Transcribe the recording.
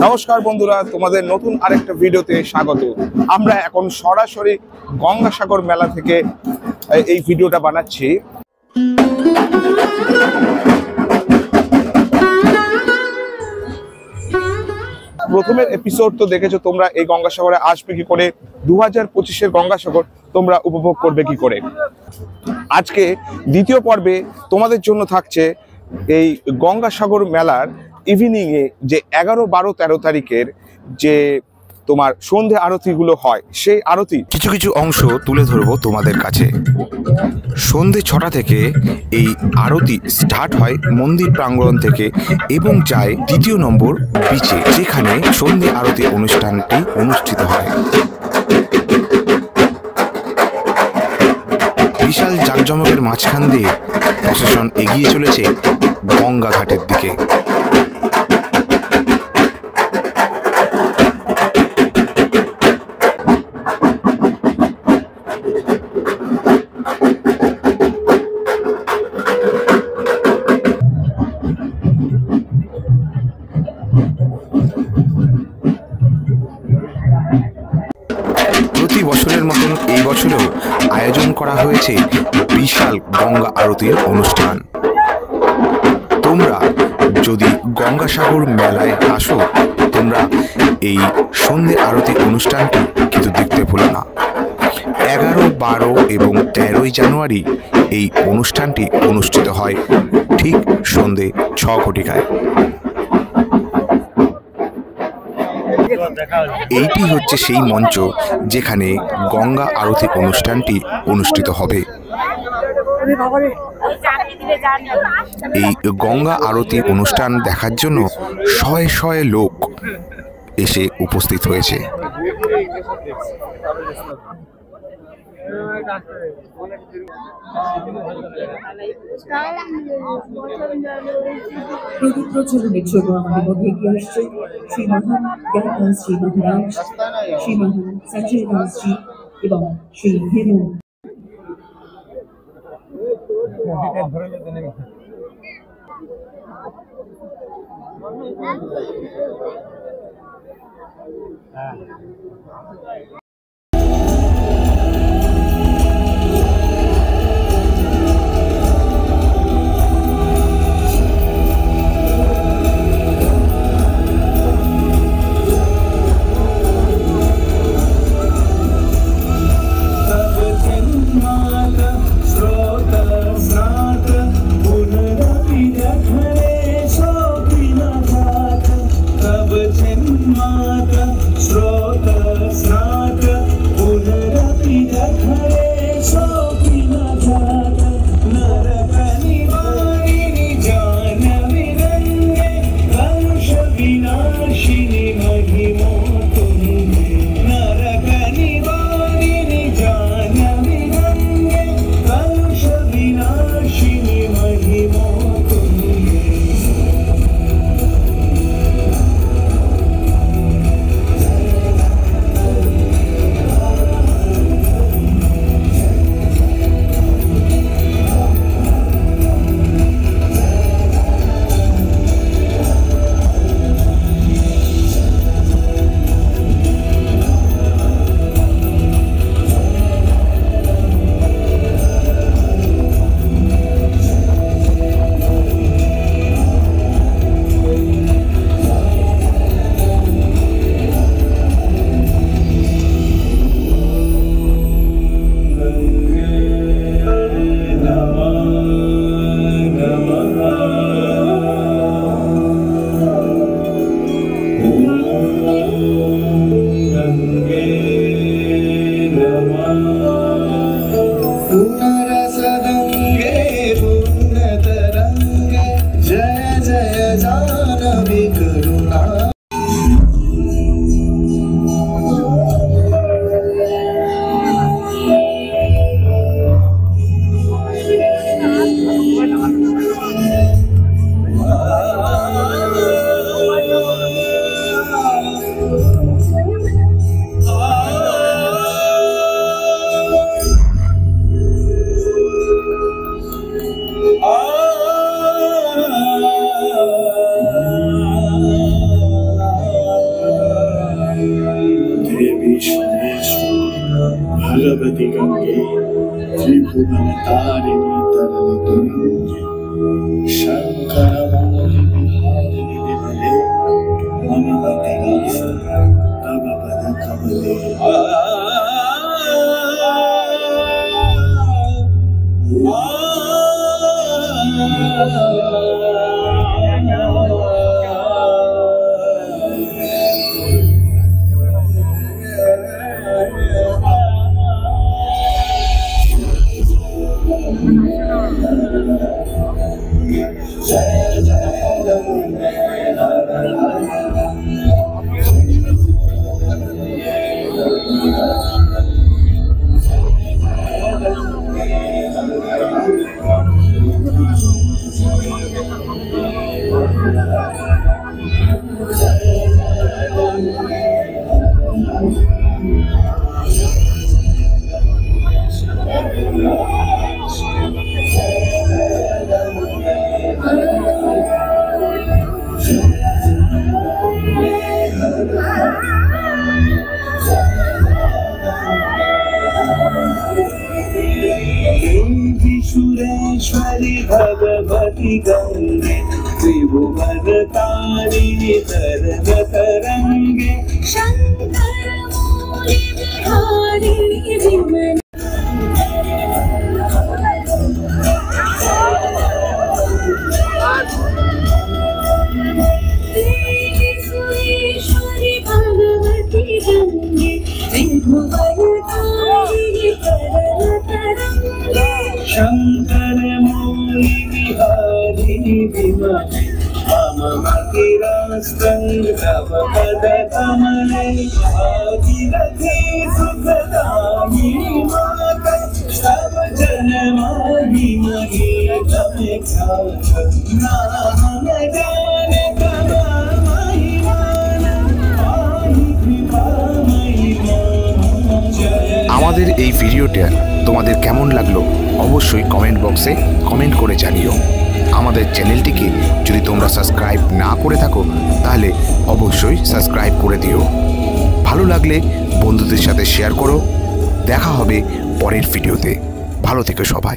নমস্কার বন্ধুরা, তোমাদের নতুন আরেকটা ভিডিওতে স্বাগত। আমরা এখন সরাসরি গঙ্গাসাগর মেলা থেকে এই ভিডিওটা বানাচ্ছি। প্রথমের এপিসোড তো দেখেছো তোমরা, এই গঙ্গাসাগরে আসবে কি করে, 2025-এর গঙ্গাসাগর তোমরা উপভোগ করবে কি করে। আজকে দ্বিতীয় পর্বে তোমাদের জন্য থাকছে এই গঙ্গাসাগর মেলার ইভিনিংয়ে যে 11, 12, 13 তারিখের যে তোমার সন্ধে আরতিগুলো হয়, সেই আরতি কিছু কিছু অংশ তুলে ধরবো তোমাদের কাছে। সন্ধে 6টা থেকে এই আরতি স্টার্ট হয় মন্দির প্রাঙ্গণ থেকে এবং যায় 2 নম্বর বিচে, যেখানে সন্ধে আরতি অনুষ্ঠানটি অনুষ্ঠিত হয়। বিশাল জাঁকজমকের মাঝখান দিয়ে প্রশাসন এগিয়ে চলেছে গঙ্গা ঘাটের দিকে। প্রতি বছরের মতন এই বছরেও আয়োজন করা হয়েছে বিশাল গঙ্গা আরতির অনুষ্ঠান। তোমরা যদি গঙ্গাসাগর মেলায় আসো, তোমরা এই সন্ধে আরতি অনুষ্ঠানটি কিন্তু দেখতে ভুলো না। 11, 12 এবং 13 জানুয়ারি এই অনুষ্ঠানটি অনুষ্ঠিত হয় ঠিক সন্ধে 6 ঘটিকায়। এইটি হচ্ছে সেই মঞ্চ যেখানে গঙ্গা আরতি অনুষ্ঠানটি অনুষ্ঠিত হবে। এই গঙ্গা আরতি অনুষ্ঠান দেখার জন্য শয়ে শয়ে লোক এসে উপস্থিত হয়েছে। প্রচলনের জন্য আমাদের মধ্যে এগিয়ে আসছে শ্রী মহান জ্ঞানদাসজি মহারাজ, শ্রী মহান সঞ্জয় দাসজি এবং শ্রী হেমু। स्रोत स्नात तारिणी तरलतुल्य शङ्करमौलि विहारिणि विमले मममतिनाथ तव पदकमले सुरेश्वरी भगवती गंगे त्रिभुवन तारिणी तरंगे शंकर मौलि विहारिणि विमले देवी सुरेश्वरी भगवती गंगे त्रिभुवन तारिणी तरंगे शंकर मौलि विहारिणि विमले मममतिरास्तव पदकमले भागीरथी सुखदायिनी माता तव जनमाहिमहि तमे ख्यात नाम न जाने तव महिमा पाहि कृपा महिमा जय। আমাদের এই ভিডিওটা তোমাদের কেমন লাগলো অবশ্যই কমেন্ট বক্সে কমেন্ট করে জানিও। আমাদের চ্যানেলটিকে যদি তোমরা সাবস্ক্রাইব না করে থাকো তাহলে অবশ্যই সাবস্ক্রাইব করে দিও। ভালো লাগলে বন্ধুদের সাথে শেয়ার করো। দেখা হবে পরের ভিডিওতে। ভালো থেকো সবাই।